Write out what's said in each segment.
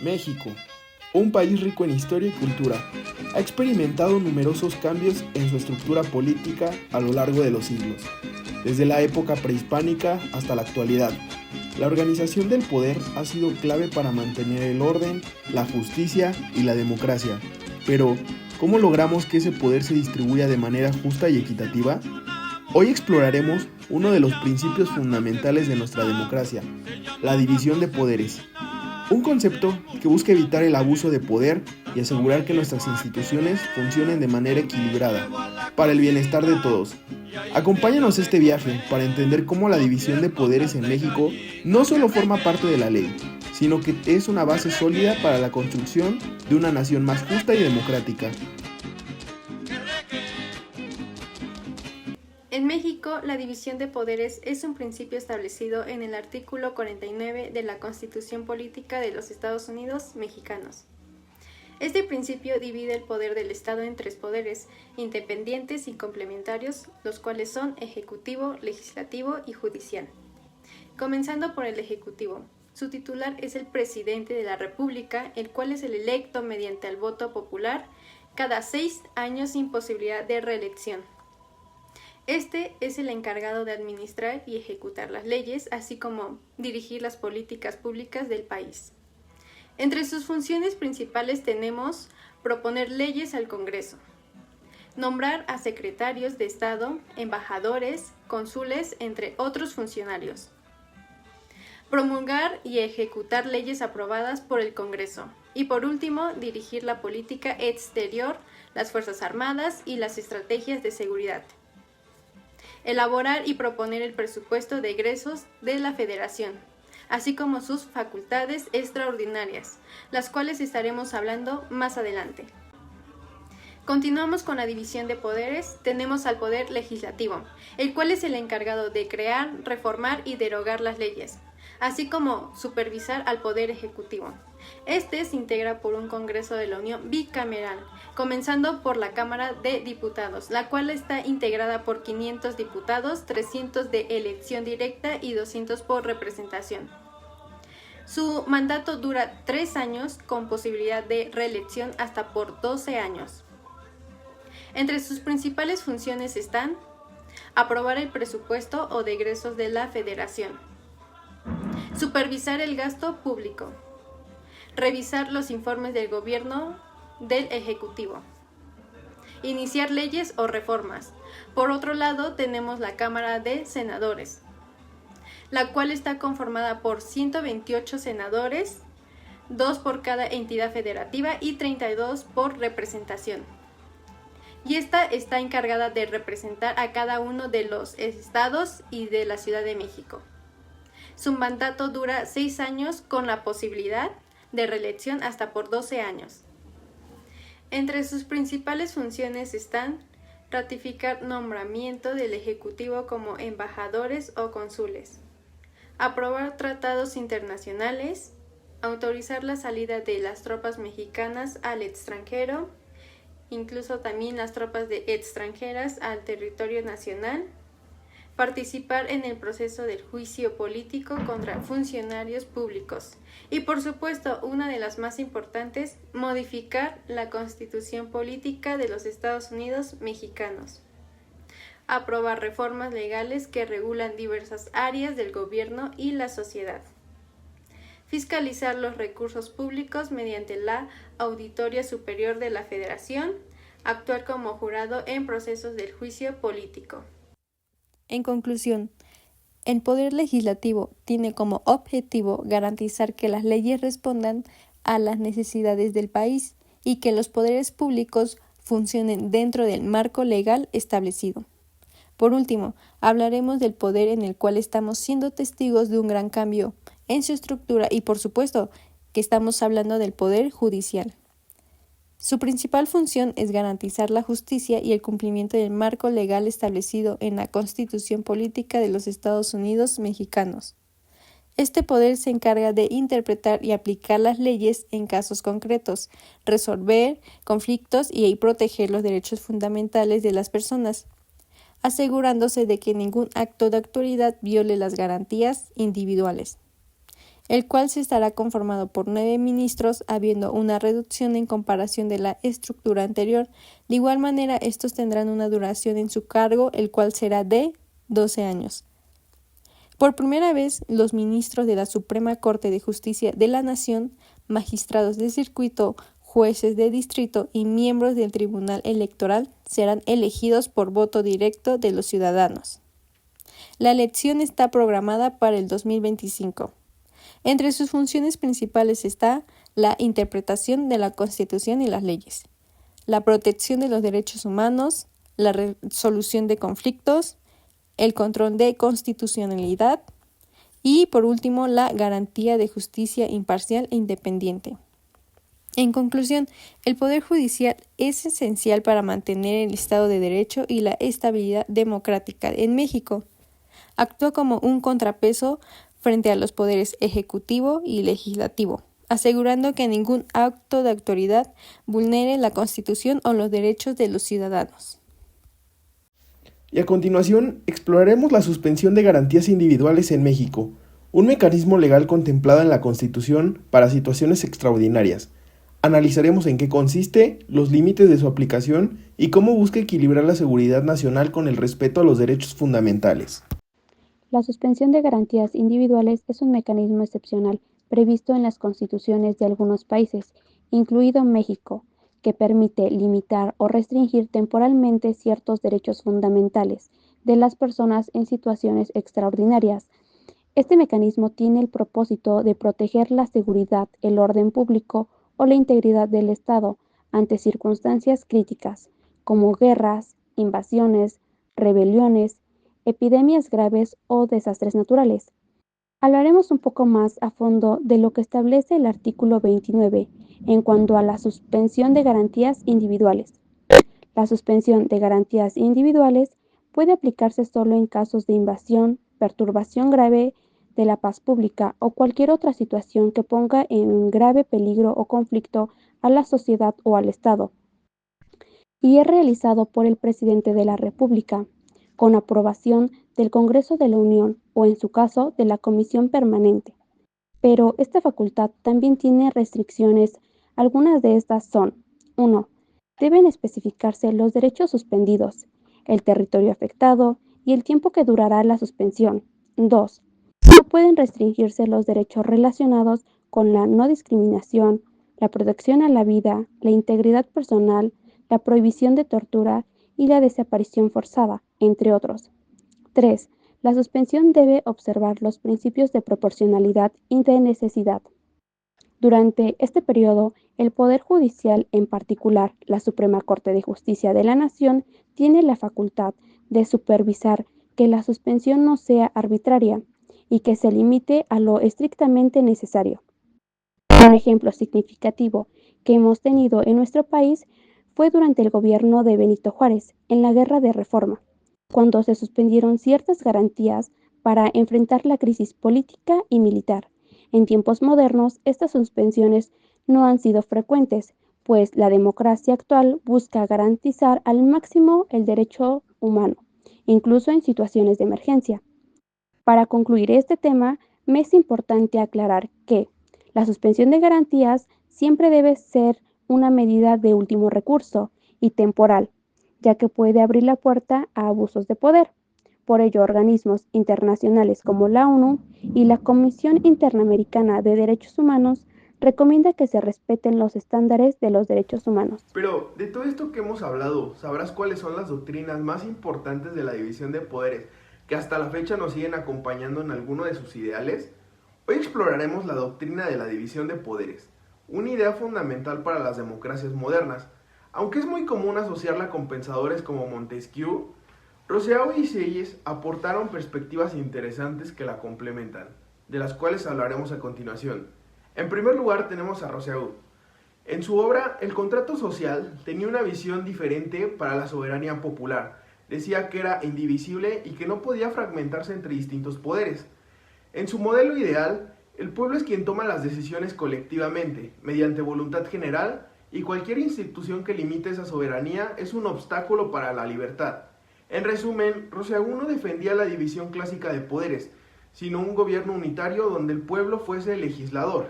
México, un país rico en historia y cultura, ha experimentado numerosos cambios en su estructura política a lo largo de los siglos, desde la época prehispánica hasta la actualidad. La organización del poder ha sido clave para mantener el orden, la justicia y la democracia. Pero, ¿cómo logramos que ese poder se distribuya de manera justa y equitativa? Hoy exploraremos uno de los principios fundamentales de nuestra democracia, la división de poderes. Un concepto que busca evitar el abuso de poder y asegurar que nuestras instituciones funcionen de manera equilibrada, para el bienestar de todos. Acompáñanos a este viaje para entender cómo la división de poderes en México no solo forma parte de la ley, sino que es una base sólida para la construcción de una nación más justa y democrática. En México, la división de poderes es un principio establecido en el artículo 49 de la Constitución Política de los Estados Unidos Mexicanos. Este principio divide el poder del Estado en tres poderes, independientes y complementarios, los cuales son ejecutivo, legislativo y judicial. Comenzando por el ejecutivo. Su titular es el presidente de la República, el cual es el electo mediante el voto popular cada 6 años sin posibilidad de reelección. Este es el encargado de administrar y ejecutar las leyes, así como dirigir las políticas públicas del país. Entre sus funciones principales tenemos proponer leyes al Congreso, nombrar a secretarios de Estado, embajadores, cónsules, entre otros funcionarios, promulgar y ejecutar leyes aprobadas por el Congreso, y por último, dirigir la política exterior, las Fuerzas Armadas y las estrategias de seguridad. Elaborar y proponer el presupuesto de egresos de la Federación, así como sus facultades extraordinarias, las cuales estaremos hablando más adelante. Continuamos con la división de poderes. Tenemos al poder legislativo, el cual es el encargado de crear, reformar y derogar las leyes, así como supervisar al poder ejecutivo. Este se integra por un Congreso de la Unión bicameral, comenzando por la Cámara de Diputados, la cual está integrada por 500 diputados, 300 de elección directa y 200 por representación. Su mandato dura 3 años con posibilidad de reelección hasta por 12 años. Entre sus principales funciones están aprobar el presupuesto o de egresos de la Federación, supervisar el gasto público, revisar los informes del gobierno del Ejecutivo, iniciar leyes o reformas. Por otro lado, tenemos la Cámara de Senadores, la cual está conformada por 128 senadores, 2 por cada entidad federativa y 32 por representación. Y esta está encargada de representar a cada uno de los estados y de la Ciudad de México. Su mandato dura 6 años con la posibilidad de reelección hasta por 12 años. Entre sus principales funciones están ratificar nombramiento del Ejecutivo como embajadores o cónsules, aprobar tratados internacionales, autorizar la salida de las tropas mexicanas al extranjero, incluso también las tropas extranjeras al territorio nacional, participar en el proceso del juicio político contra funcionarios públicos y, por supuesto, una de las más importantes, modificar la Constitución Política de los Estados Unidos Mexicanos, aprobar reformas legales que regulan diversas áreas del gobierno y la sociedad, fiscalizar los recursos públicos mediante la Auditoría Superior de la Federación, actuar como jurado en procesos del juicio político. En conclusión, el Poder Legislativo tiene como objetivo garantizar que las leyes respondan a las necesidades del país y que los poderes públicos funcionen dentro del marco legal establecido. Por último, hablaremos del poder en el cual estamos siendo testigos de un gran cambio en su estructura y, por supuesto, que estamos hablando del Poder Judicial. Su principal función es garantizar la justicia y el cumplimiento del marco legal establecido en la Constitución Política de los Estados Unidos Mexicanos. Este poder se encarga de interpretar y aplicar las leyes en casos concretos, resolver conflictos y proteger los derechos fundamentales de las personas, asegurándose de que ningún acto de autoridad viole las garantías individuales. el cual se estará conformado por 9 ministros, habiendo una reducción en comparación de la estructura anterior. De igual manera, estos tendrán una duración en su cargo, el cual será de 12 años. Por primera vez, los ministros de la Suprema Corte de Justicia de la Nación, magistrados de circuito, jueces de distrito y miembros del Tribunal Electoral serán elegidos por voto directo de los ciudadanos. La elección está programada para el 2025. Entre sus funciones principales está la interpretación de la Constitución y las leyes, la protección de los derechos humanos, la resolución de conflictos, el control de constitucionalidad y, por último, la garantía de justicia imparcial e independiente. En conclusión, el Poder Judicial es esencial para mantener el Estado de Derecho y la estabilidad democrática en México. Actúa como un contrapeso frente a los poderes ejecutivo y legislativo, asegurando que ningún acto de autoridad vulnere la Constitución o los derechos de los ciudadanos. Y a continuación, exploraremos la suspensión de garantías individuales en México, un mecanismo legal contemplado en la Constitución para situaciones extraordinarias. Analizaremos en qué consiste, los límites de su aplicación y cómo busca equilibrar la seguridad nacional con el respeto a los derechos fundamentales. La suspensión de garantías individuales es un mecanismo excepcional previsto en las constituciones de algunos países, incluido México, que permite limitar o restringir temporalmente ciertos derechos fundamentales de las personas en situaciones extraordinarias. Este mecanismo tiene el propósito de proteger la seguridad, el orden público o la integridad del Estado ante circunstancias críticas, como guerras, invasiones, rebeliones, epidemias graves o desastres naturales. Hablaremos un poco más a fondo de lo que establece el artículo 29 en cuanto a la suspensión de garantías individuales. La suspensión de garantías individuales puede aplicarse solo en casos de invasión, perturbación grave de la paz pública o cualquier otra situación que ponga en grave peligro o conflicto a la sociedad o al Estado, y es realizado por el presidente de la República, con aprobación del Congreso de la Unión o, en su caso, de la Comisión Permanente. Pero esta facultad también tiene restricciones. Algunas de estas son: 1. Deben especificarse los derechos suspendidos, el territorio afectado y el tiempo que durará la suspensión. 2. No pueden restringirse los derechos relacionados con la no discriminación, la protección a la vida, la integridad personal, la prohibición de tortura y la desaparición forzada, entre otros. 3. La suspensión debe observar los principios de proporcionalidad y de necesidad. Durante este periodo, el Poder Judicial, en particular la Suprema Corte de Justicia de la Nación, tiene la facultad de supervisar que la suspensión no sea arbitraria y que se limite a lo estrictamente necesario. Un ejemplo significativo que hemos tenido en nuestro país fue durante el gobierno de Benito Juárez, en la Guerra de Reforma, cuando se suspendieron ciertas garantías para enfrentar la crisis política y militar. En tiempos modernos, estas suspensiones no han sido frecuentes, pues la democracia actual busca garantizar al máximo el derecho humano, incluso en situaciones de emergencia. Para concluir este tema, me es importante aclarar que la suspensión de garantías siempre debe ser una medida de último recurso y temporal, ya que puede abrir la puerta a abusos de poder. Por ello, organismos internacionales como la ONU y la Comisión Interamericana de Derechos Humanos recomienda que se respeten los estándares de los derechos humanos. Pero de todo esto que hemos hablado, ¿sabrás cuáles son las doctrinas más importantes de la división de poderes que hasta la fecha nos siguen acompañando en alguno de sus ideales? Hoy exploraremos la doctrina de la división de poderes, una idea fundamental para las democracias modernas, aunque es muy común asociarla con pensadores como Montesquieu. Rousseau y Sieyès aportaron perspectivas interesantes que la complementan, de las cuales hablaremos a continuación. En primer lugar tenemos a Rousseau. En su obra El contrato social tenía una visión diferente para la soberanía popular. Decía que era indivisible y que no podía fragmentarse entre distintos poderes. En su modelo ideal, el pueblo es quien toma las decisiones colectivamente, mediante voluntad general, y cualquier institución que limite esa soberanía es un obstáculo para la libertad. En resumen, Rousseau no defendía la división clásica de poderes, sino un gobierno unitario donde el pueblo fuese el legislador.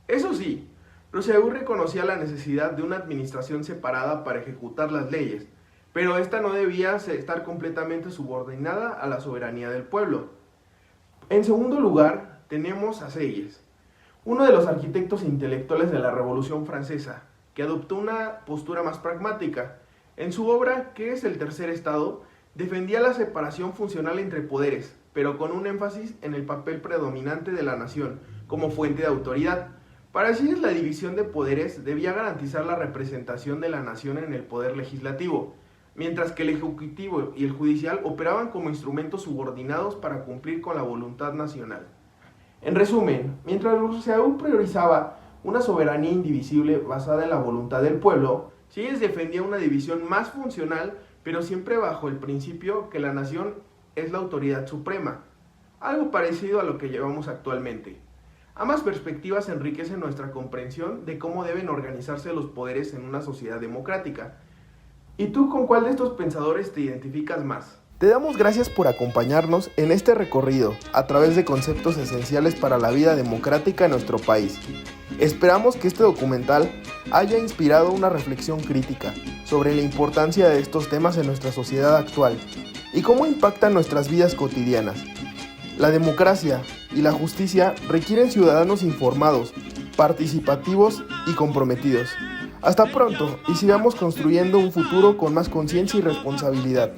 Eso sí, Rousseau reconocía la necesidad de una administración separada para ejecutar las leyes, pero esta no debía estar completamente subordinada a la soberanía del pueblo. En segundo lugar, tenemos a Sieyès, uno de los arquitectos intelectuales de la Revolución Francesa, que adoptó una postura más pragmática. En su obra, ¿Qué es el tercer estado?, defendía la separación funcional entre poderes, pero con un énfasis en el papel predominante de la nación como fuente de autoridad. Para Sieyès, la división de poderes debía garantizar la representación de la nación en el poder legislativo, mientras que el ejecutivo y el judicial operaban como instrumentos subordinados para cumplir con la voluntad nacional. En resumen, mientras Rousseau priorizaba una soberanía indivisible basada en la voluntad del pueblo, Sieyès defendía una división más funcional, pero siempre bajo el principio que la nación es la autoridad suprema, algo parecido a lo que llevamos actualmente. Ambas perspectivas enriquecen nuestra comprensión de cómo deben organizarse los poderes en una sociedad democrática. ¿Y tú con cuál de estos pensadores te identificas más? Te damos gracias por acompañarnos en este recorrido a través de conceptos esenciales para la vida democrática en nuestro país. Esperamos que este documental haya inspirado una reflexión crítica sobre la importancia de estos temas en nuestra sociedad actual y cómo impactan nuestras vidas cotidianas. La democracia y la justicia requieren ciudadanos informados, participativos y comprometidos. Hasta pronto y sigamos construyendo un futuro con más conciencia y responsabilidad.